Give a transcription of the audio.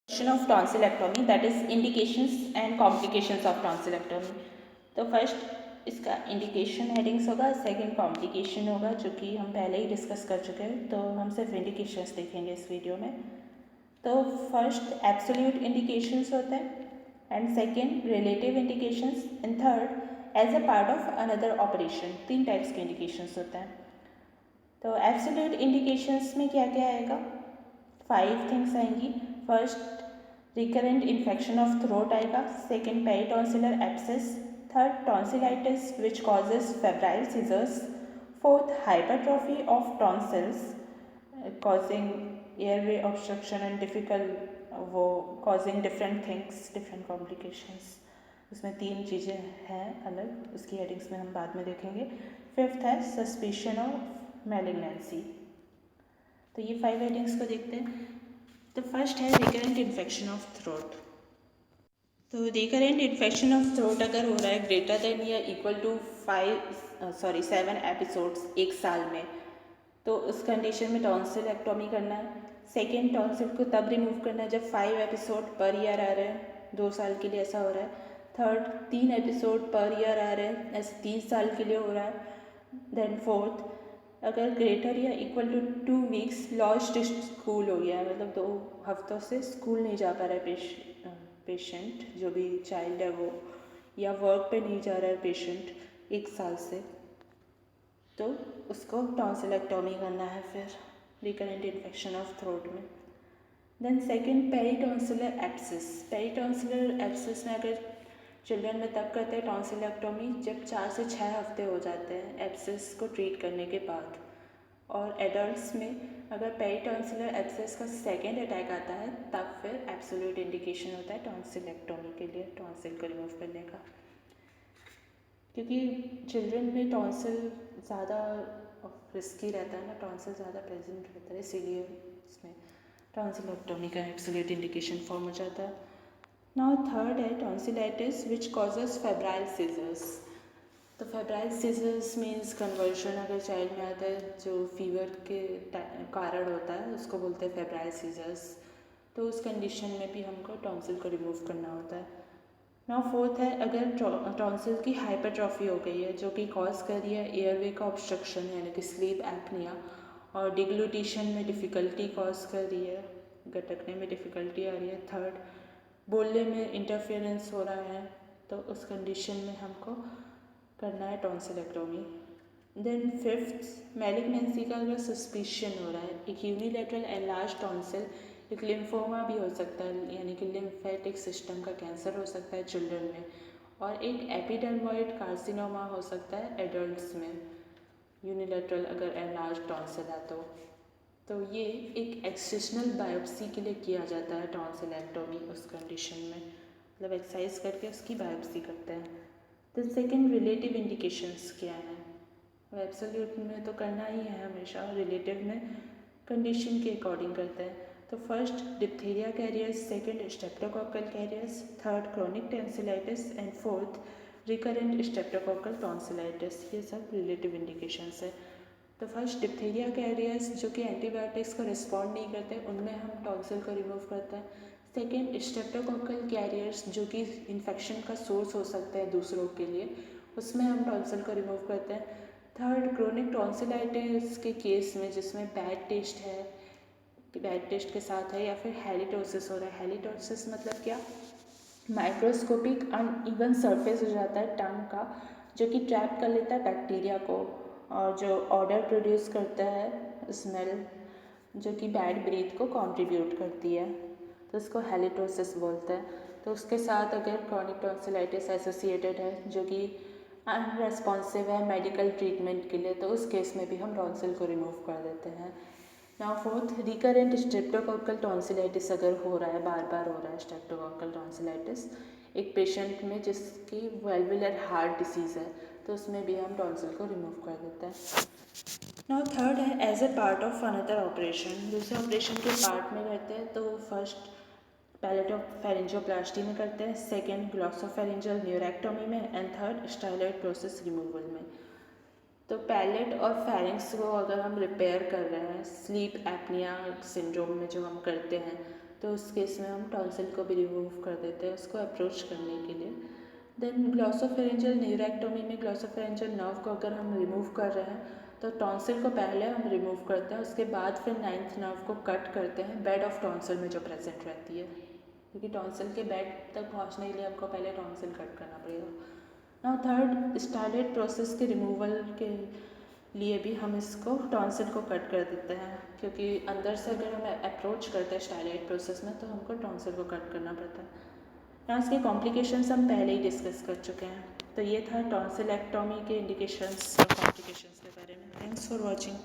Of tonsillectomy, that is indications and complications of tonsillectomy. तो first इसका indication headings होगा, second complication होगा जो कि हम पहले ही डिस्कस कर चुके हैं, तो हम सिर्फ इंडिकेशंस देखेंगे इस वीडियो में. तो फर्स्ट एब्सोल्यूट इंडिकेशंस होते हैं and second relative indications and third as a part of another operation. 3 types के इंडिकेशंस होते हैं. तो एब्सोल्यूट इंडिकेशंस में क्या क्या आएगा? 5 थिंग्स आएंगी. First recurrent infection of throat आएगा, second peritonsillar abscess, third tonsillitis which causes febrile seizures, fourth hypertrophy of tonsils causing airway obstruction and difficult वो causing different things, different complications. उसमें 3 चीज़ें हैं अलग, उसकी हेडिंग्स में हम बाद में देखेंगे. फिफ्थ है सस्पिशन ऑफ मैलिग्नेंसी. तो ये 5 हेडिंग्स को देखते हैं. तो फर्स्ट है रिकरेंट इन्फेक्शन ऑफ थ्रोट. तो रिकरेंट इन्फेक्शन ऑफ थ्रोट अगर हो रहा है ग्रेटर देन या इक्वल टू 7 एपिसोड्स एक साल में, तो उस कंडीशन में टॉन्सिलेक्टोमी करना है. सेकेंड, टॉन्सिल को तब रिमूव करना है जब 5 एपिसोड पर ईयर आ रहे हैं, 2 साल के लिए ऐसा हो रहा है. थर्ड, 3 एपिसोड पर ईयर आ रहे हैं, ऐसे 3 साल के लिए हो रहा है. देन फोर्थ, अगर ग्रेटर या equal to 2 weeks lost school हो गया है, मतलब 2 हफ्तों से स्कूल नहीं जा पा रहा है पेशेंट, जो भी चाइल्ड है वो, या वर्क पे नहीं जा रहा है पेशेंट 1 साल से, तो उसको टॉन्सिलेक्टोमी करना है फिर रिकरेंट इन्फेक्शन ऑफ थ्रोट में. Then second, peritonsillar abscess. Peritonsillar abscess में अगर चिल्ड्रन में तब करते हैं टॉन्सिलेक्टोमी जब 4 से 6 हफ्ते हो जाते हैं एब्सेस को ट्रीट करने के बाद. और एडल्ट्स में अगर पेरिटॉन्सिलर एब्सेस का सेकेंड अटैक आता है तब फिर एब्सोल्यूट इंडिकेशन होता है टॉन्सिलेक्टोमी के लिए, टॉन्सिल को रिमूव करने का. क्योंकि चिल्ड्रन में टॉन्सिल ज़्यादा रिस्की रहता है ना, टॉन्सिल ज़्यादा प्रेजेंट रहता है, इसीलिए इसमें टॉन्सिलेक्टोमी का एब्सोल्यूट इंडिकेशन फॉर्म हो जाता है. नाउ थर्ड है tonsillitis which causes febrile seizures. तो फेब्राइल सीजर्स मीन्स कन्वर्शन अगर चाइल्ड में आता है जो फीवर के कारण होता है, उसको बोलते हैं फेब्राइल सीजर्स. तो उस कंडीशन में भी हमको टॉन्सिल को रिमूव करना होता है. नाउ फोर्थ है अगर टॉन्सिल की हाइपरट्रॉफी हो गई है जो कि कॉज कर रही है एयरवे का ऑब्स्ट्रक्शन यानी कि स्लीप एपनिया, और डिग्लूटिशन में डिफ़िकल्टी कॉज कर रही है, गटकने में डिफ़िकल्टी आ रही है. थर्ड, बोलने में इंटरफेरेंस हो रहा है, तो उस कंडीशन में हमको करना है टॉन्सिलेक्टोमी. देन फिफ्थ, मैलिग्नेंसी का अगर सस्पिशन हो रहा है, एक यूनिलेटरल एनलार्ज टॉन्सिल, एक लिम्फोमा भी हो सकता है यानी कि लिम्फेटिक सिस्टम का कैंसर हो सकता है चिल्ड्रन में, और एक एपिडर्मोइड कार्सिनोमा हो सकता है एडल्ट्स में, यूनिलेटरल अगर एनलार्ज टॉन्सिल है तो ये एक एक्ससिशनल बायोप्सी के लिए किया जाता है टॉन्सिलेक्टोमी उस कंडीशन में, मतलब एक्सरसाइज करके उसकी बायोप्सी करते हैं. तो सेकेंड, रिलेटिव इंडिकेशंस क्या हैं? एब्सोल्यूट में तो करना ही है हमेशा, रिलेटिव में कंडीशन के अकॉर्डिंग करते हैं. तो first, diphtheria carriers, second streptococcal carriers, third chronic tonsillitis and fourth recurrent streptococcal tonsillitis. ये सब रिलेटिव इंडिकेशंस है. तो फर्स्ट, डिप्थीरिया कैरियर्स जो कि एंटीबायोटिक्स को रिस्पॉन्ड नहीं करते, उनमें हम टॉन्सिल को रिमूव करते हैं. सेकेंड, स्ट्रेप्टोकोकल कैरियर्स जो कि इन्फेक्शन का सोर्स हो सकते हैं दूसरों के लिए, उसमें हम टॉन्सिल को रिमूव करते हैं. थर्ड, क्रोनिक टॉन्सिलाइटिस के केस में जिसमें बैड टेस्ट है, बैड टेस्ट के साथ है, या फिर हेलिटोसिस हो रहा है. हेलिटोसिस मतलब क्या? माइक्रोस्कोपिक अनइवन सरफेस हो जाता है टंग का जो कि ट्रैप कर लेता है बैक्टीरिया को, और जो ऑडर प्रोड्यूस करता है स्मेल जो कि बैड ब्रीथ को कंट्रीब्यूट करती है, तो इसको हेलिटोसिस बोलते हैं. तो उसके साथ अगर क्रॉनिक टॉन्सिलाइटिस एसोसिएटेड है जो कि अनरेस्पॉन्सिव है मेडिकल ट्रीटमेंट के लिए, तो उस केस में भी हम टॉन्सिल को रिमूव कर देते हैं. Now fourth, recurrent streptococcal tonsillitis अगर हो रहा है, बार बार हो रहा है स्ट्रेप्टोकोकल टॉन्सिलाइटिस एक पेशेंट में जिसकी वेल्वुलर हार्ट डिसीज़ है, तो उसमें भी हम टॉन्सिल को रिमूव कर देते हैं. नाउ थर्ड है as a part of another operation. दूसरे ऑपरेशन के पार्ट में करते हैं. तो फर्स्ट पैलेटोफेरेंजियोप्लास्टी में करते हैं, सेकेंड ग्लॉसोफेरेंजियल न्यूरेक्टोमी में, and third styloid process removal में. तो पैलेट और फेरिंग्स को अगर हम रिपेयर कर रहे हैं स्लीप एपनिया सिंड्रोम में जो हम करते हैं, तो उस केस में हम टॉन्सिल को भी रिमूव कर देते हैं उसको अप्रोच करने के लिए। देन ग्लॉसोफेरेंजियल न्यूरेक्टोमी में ग्लॉसोफेरेंजियल नर्व को अगर हम रिमूव कर रहे हैं तो टॉन्सिल को पहले हम रिमूव करते हैं, उसके बाद फिर 9th नर्व को कट करते हैं बेड ऑफ टॉन्सिल में जो प्रेजेंट रहती है, क्योंकि टॉन्सिल के बेड तक पहुंचने के लिए हमको पहले टॉन्सिल कट करना पड़ेगा। नाउ थर्ड, स्टाइलेट प्रोसेस के रिमूवल के लिए भी हम इसको टॉन्सिल को कट कर देते हैं, क्योंकि अंदर से अगर हम अप्रोच करते हैं स्टाइलेट प्रोसेस में तो हमको टॉन्सिल को कट करना पड़ता है। यहाँ इसके कॉम्प्लिकेशंस हम पहले ही डिस्कस कर चुके हैं। तो ये था टॉन्सिलेक्टोमी के इंडिकेशंस और कॉम्प्लिकेशंस के बारे में। Thanks for watching.